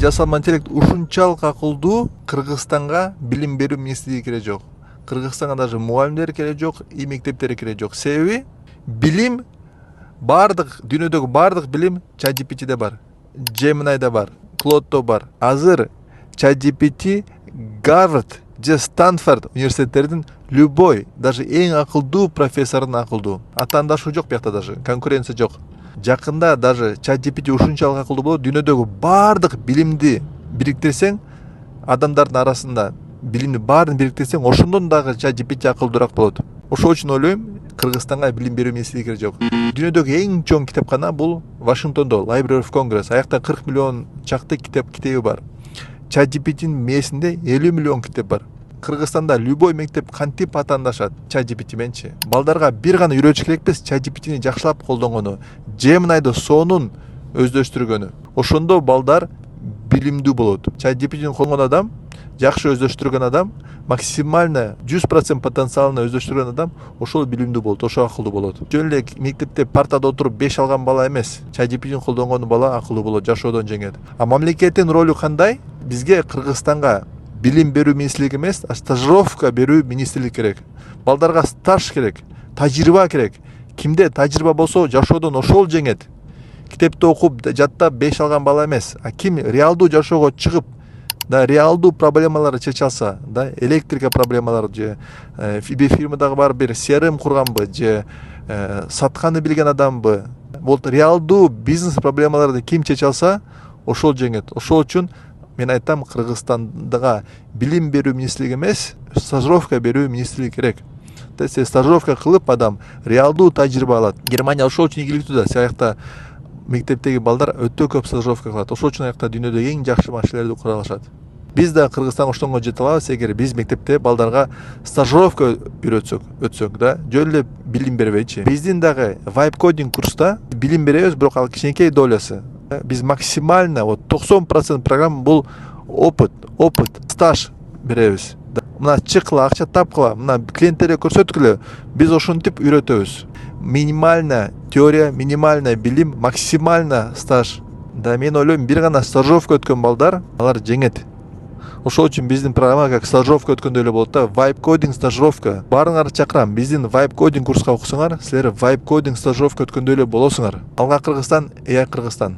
жасалма интеллект ушунчалык акылдуу, Кыргызстанга билим берүү министрлиги кереги жок. Кыргызстанга даже мугалимдер кереги жок, и мектептер кереги жок. Себеби билим бардык дүйнөдөгү бардык билим ChatGPT'де бар, Gemini'де бар, Claude'да бар. Азыр ChatGPT Гарвард же Станфорд университеттердин любой, даже эң акылдуу профессордун акылдуу. Атаандашы жок биякта, даже конкуренция жок. Жакында даже ChatGPT ушунчалык акылдуу болот, дүйнөдөгү бардык билимди бириктирсең, адамдардын арасында билимди баарын бириктирсең, ошондон дагы ChatGPT акылдуураак болот. Ошол үчүн ойлойм, Кыргызстанга билим берүү министрлиги кереги жок. Дүйнөдөгү эң чоң китепкана бул Вашингтондо, Library of Congress. Аякта 40 миллион чакты китеби бар. ChatGPT'нин мээсинде 50 миллион китеп бар. Кыргызстанда любой мектеп кантип атаандашат ChatGPT мененчи. Балдарга бир гана үйрөтүш керек эмес, ChatGPT'ни жакшылап колдонгону, Gemini'ды сонун өздөштүргөнү. Ошондо балдар билимдүү болот. ChatGPT'ни колдонгон адам, жакшы өздөштүргөн адам, максимально 100% потенциалын өздөштүргөн адам ошол билимдүү болот, ошол акылдуу болот. Жөн эле мектепте партада отуруп 5 алган бала эмес, ChatGPT'ни колдонгон бала акылдуу болот, жашоодон жеңет. А мамлекеттин ролу кандай? Бизге Кыргызстанга билим берүү министрлиги эмес, стажировка берүү министрлиги керек. Балдарга стаж керек, тажрыйба керек. Кимде тажрыйба болсо, жашоодон ошол жеңет. Китепти окуп, жаттап 5 алган бала эмес, а ким реалдуу жашоого чыгып, да реалдуу проблемаларды чече алса, да электрика проблемалары же фирмадагы бар бир CRM курганбы же сатканды билген адамбы, бул реалдуу бизнес проблемаларды ким чече алса, ошол жеңет. Ошол үчүн мен айтам, Кыргызстандага билим берүү министрлиги эмес, стажировка берүү министрлиги керек. Стажировка кылып адам реалдуу тажрыйба алат. Германия ошол үчүн ийгиликтүү да, саякта мектептеги балдар өтө көп стажировка кылат. Ошол үчүн аякта дүйнөдөгү эң жакшы машинелерди кура алышат. Биз да Кыргызстанга ошондо жете алабыз, эгер биз мектепте балдарга стажировка өтсөк да, жөн эле билим бербейчи. Биздин дагы Vibe Coding курста билим беребиз, бирок ал кичинекей долясы. Биз максимально 90% программа бул опыт, стаж беребиз. Мына чыккыла, акча тапкыла, мына клиенттерге көрсөткүлө, биз ошентип үйрөтөбүз. Минимально теория, минимально билим, максимально стаж. Да мен ойлойм, бир гана стажировка өткөн балдар, алар жеңет. Ошол үчүн биздин программа как стажировка өткөндөй эле болот да, Vibe Coding стажировка. Баарыңарды чакырам, биздин Vibe Coding курска окусуңар, силер Vibe Coding стажировка өткөндөй эле болосуңар. Алга Кыргызстан, Кыргызстан.